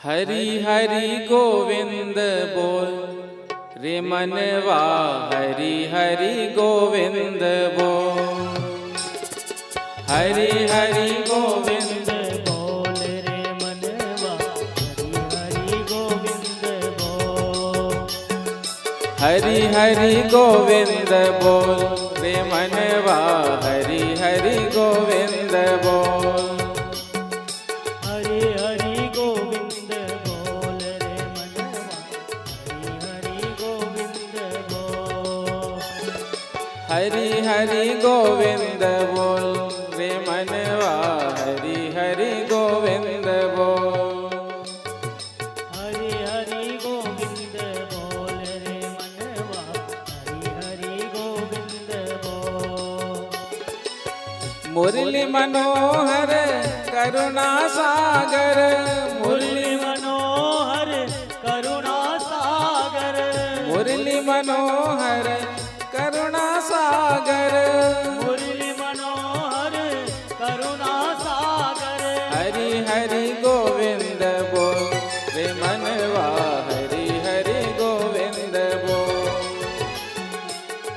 हरि हरि गोविंद बोल रे मनवा, हरि हरि गोविंद बोल। हरि हरि गोविंद बोल रे मनवा, हरि हरि गोविंद बोल। हरि हरि गोविंद बोल रे मनवा, हरि हरि गोविंद बोल। हरि हरि गोविंद बोल रे मनवा, हरि हरि गोविंद बोल। हरि हरि गोविंद बोल रे मनवा, हरि हरि गोविंद बोल। हरि हरि गोविंद बोल रे मनवा, हरि हरि गोविंद बोल। मुरली मनोहर करुणा सागर, मुरली मनोहर करुणा सागर। मुरली मनोहर करुणा सागर। मुरली मनोहर करुणा सागर। हरि हरि गोविंद बोल रे मनवा, हरि हरि गोविंद बोल।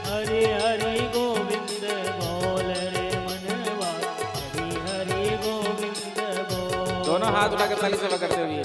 हरि हरि गोविंद बोल रे मनवा, हरि हरि गोविंद बोल। दोनों हाथ उठाकर ताली सेवा करते हुए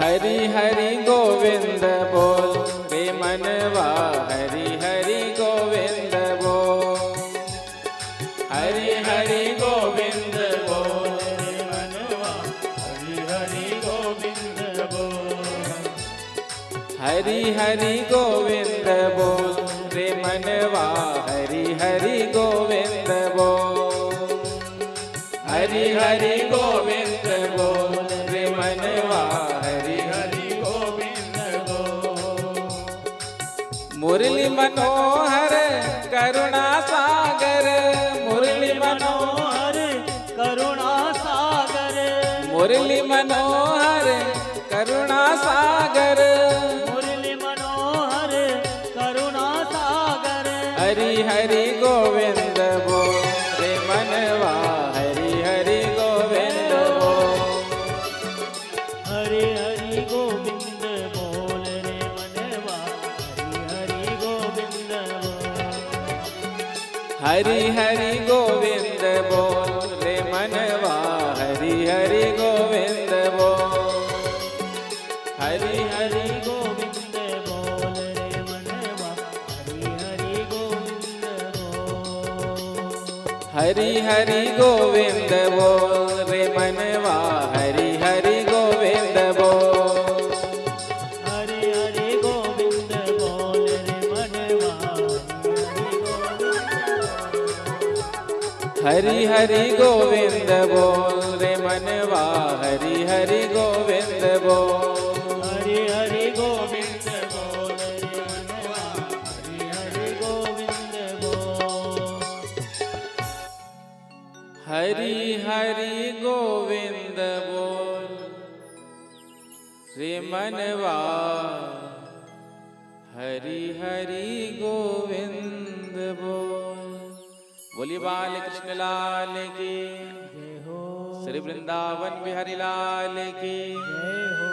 हरि हरि गोविंद बोल रे मनवा, हरि हरि गोविंद बोल। हरि हरि गोविंद बोल रे मनवा, हरि हरि गोविंद बोल। हरि हरि गोविंद बोल रे मनवा, हरि हरि गोविंद बोल। हरि हरि गोविंद बोल रे मनवा, हरि हरि गोविंद बोल। मुरली मनोहर करुणा सागर, मुरली मनोहर करुणा सागर। मुरली मनोहर करुणा सागर। मुरली मनोहर करुणा सागर। हरि हरि गोविंद बोल रे मनवा, हरि हरि गोविंद बोल। हरि हरि गोविंद बोल रे मनवा, हरि हरि गोविंद बोल। हरि हरि गोविंद बोल रे मनवा, हरि हरि गोविंद बोल। हरि हरि गोविंद बोल रे मनवा, हरि हरि गोविंद बोल। हरि हरि गोविंद बोल रे मनवा, हरि हरि गोविंद बोल। हरि हरि गोविंद बोल रे मनवा, हरि हरि गोविंद बोल रे मनवा, हरि हरि गोविंद बोल। हरि हरि गोविंद बोल रे मनवा, हरि हरि गोविंद बोल। हरि हरि गोविंद बोल रे मनवा, हरि हरि गोविंद बोल। बोलिए बाल कृष्ण लाल की जय हो, श्री वृंदावन बिहारी लाल की जय हो।